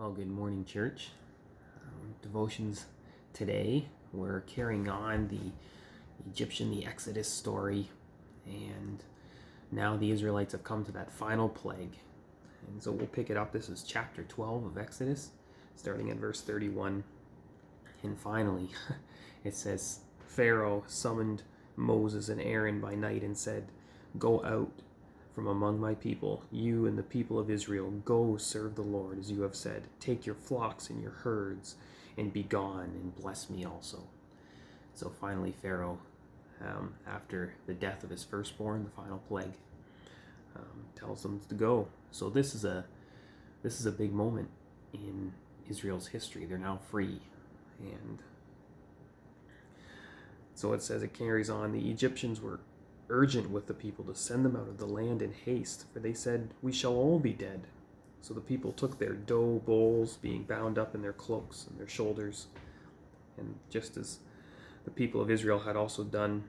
Well, good morning, church. Devotions today. We're carrying on the Exodus story, and now the Israelites have come to that final plague. And so we'll pick it up. This is chapter 12 of Exodus, starting at verse 31. And finally, it says, Pharaoh summoned Moses and Aaron by night and said, "Go out from among my people, you and the people of Israel. Go serve the Lord as you have said. Take your flocks and your herds and be gone, and bless me also." So finally Pharaoh, after the death of his firstborn, the final plague, tells them to go. So this is a big moment in Israel's history. They're now free. And so it says, it carries on, the Egyptians were urgent with the people to send them out of the land in haste, for they said, "We shall all be dead." So the people took their dough bowls, being bound up in their cloaks and their shoulders, and just as the people of Israel had also done,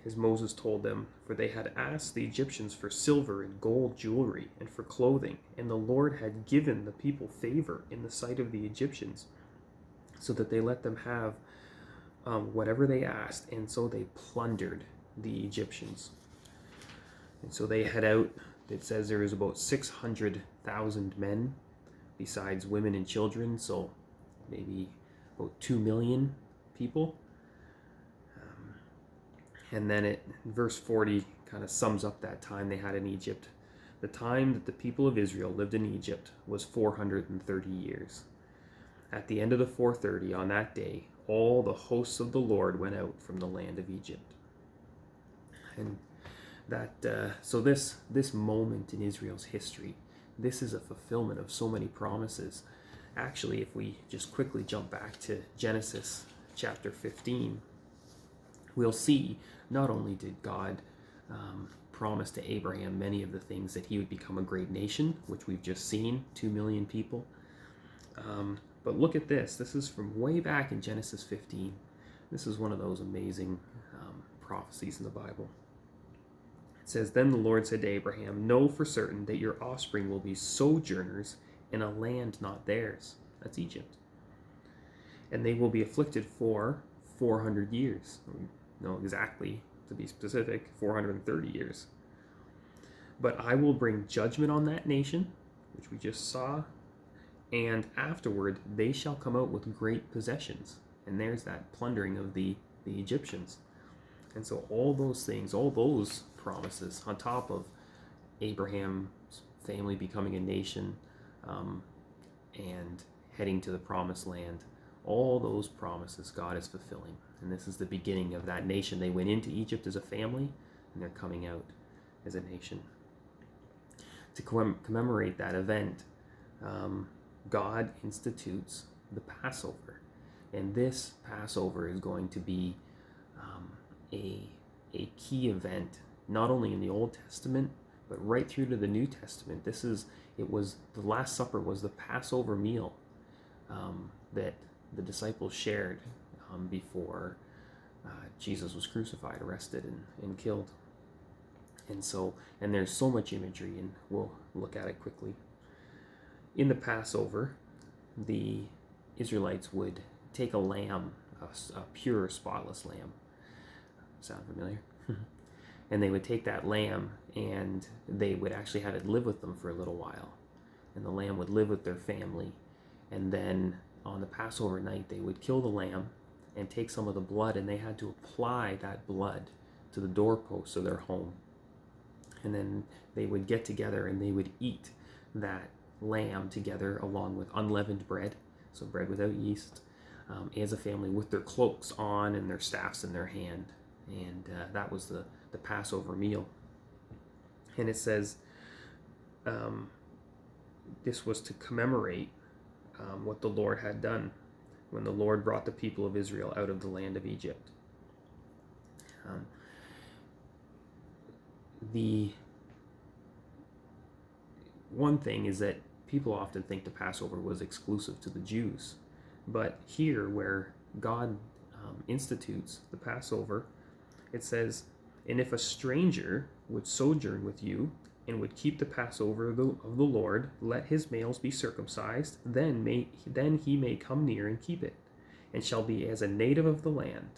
as Moses told them, for they had asked the Egyptians for silver and gold jewelry and for clothing, and the Lord had given the people favor in the sight of the Egyptians, so that they let them have whatever they asked, and so they plundered the Egyptians. And so they head out. It says there is about 600,000 men, besides women and children, so maybe about 2 million people. And then verse 40 kind of sums up that time they had in Egypt. The time that the people of Israel lived in Egypt was 430 years. At the end of the 430, on that day, all the hosts of the Lord went out from the land of Egypt. And so this moment in Israel's history, this is a fulfillment of so many promises. Actually, if we just quickly jump back to Genesis chapter 15, we'll see not only did God promise to Abraham many of the things that he would become a great nation, which we've just seen, 2 million people. But look at this. This is from way back in Genesis 15. This is one of those amazing prophecies in the Bible. It says, "Then the Lord said to Abraham, know for certain that your offspring will be sojourners in a land not theirs." That's Egypt. "And they will be afflicted for 400 years. No, exactly, to be specific, 430 years. "But I will bring judgment on that nation," which we just saw, "and afterward they shall come out with great possessions." And there's that plundering of the Egyptians. And so all those things, all those promises, on top of Abraham's family becoming a nation and heading to the promised land, all those promises God is fulfilling. And this is the beginning of that nation. They went into Egypt as a family, and they're coming out as a nation. To commemorate that event, God institutes the Passover. And this Passover is going to be a key event, not only in the Old Testament, but right through to the New Testament. The Last Supper was the Passover meal that the disciples shared before Jesus was crucified, arrested, and killed. And there's so much imagery, and we'll look at it quickly. In the Passover, the Israelites would take a lamb, a pure, spotless lamb. Sound familiar? And they would take that lamb, and they would actually have it live with them for a little while. And the lamb would live with their family. And then on the Passover night, they would kill the lamb and take some of the blood, and they had to apply that blood to the doorposts of their home. And then they would get together and they would eat that lamb together along with unleavened bread, so bread without yeast, as a family, with their cloaks on and their staffs in their hand. And that was the Passover meal. And it says this was to commemorate what the Lord had done when the Lord brought the people of Israel out of the land of Egypt. The one thing is that people often think the Passover was exclusive to the Jews. But here, where God institutes the Passover, it says, "And if a stranger would sojourn with you and would keep the Passover of the Lord, let his males be circumcised, then he may come near and keep it, and shall be as a native of the land.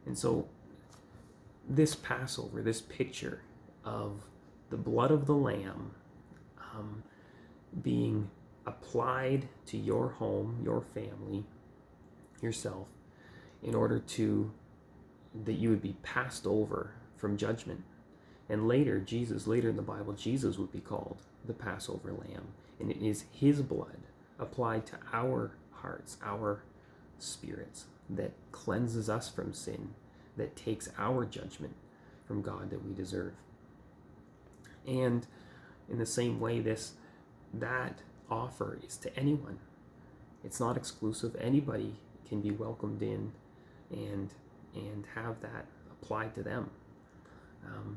And so this Passover, this picture of the blood of the Lamb being applied to your home, your family, yourself, in order that you would be passed over from judgment. And later in the Bible, Jesus would be called the Passover Lamb. And it is his blood applied to our hearts, our spirits, that cleanses us from sin, that takes our judgment from God that we deserve. And in the same way, that offer is to anyone. It's not exclusive. Anybody can be welcomed in and have that applied to them.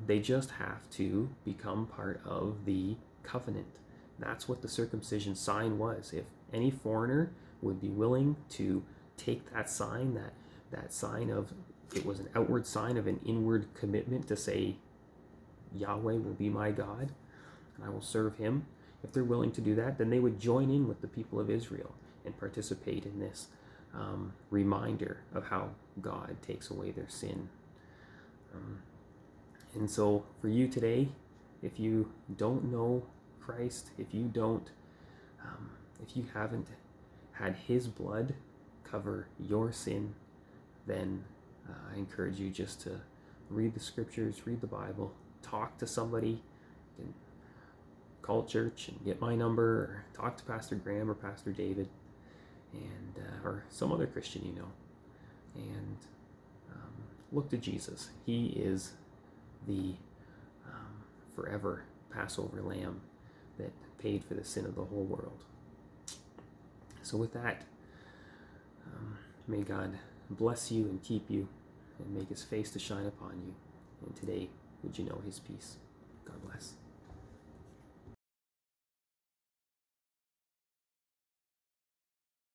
They just have to become part of the covenant. That's what the circumcision sign was. If any foreigner would be willing to take that sign, that sign of, it was an outward sign of an inward commitment to say, Yahweh will be my God, and I will serve him. If they're willing to do that, then they would join in with the people of Israel and participate in this reminder of how God takes away their sin. And so for you today, if you don't know Christ, if you haven't had his blood cover your sin, then I encourage you just to read the scriptures, read the Bible, talk to somebody. You can call church and get my number, or talk to Pastor Graham or Pastor David, and or some other Christian you know, and look to Jesus. He is the forever Passover Lamb that paid for the sin of the whole world. So with that, may God bless you and keep you, and make his face to shine upon you. And today, would you know his peace. God bless.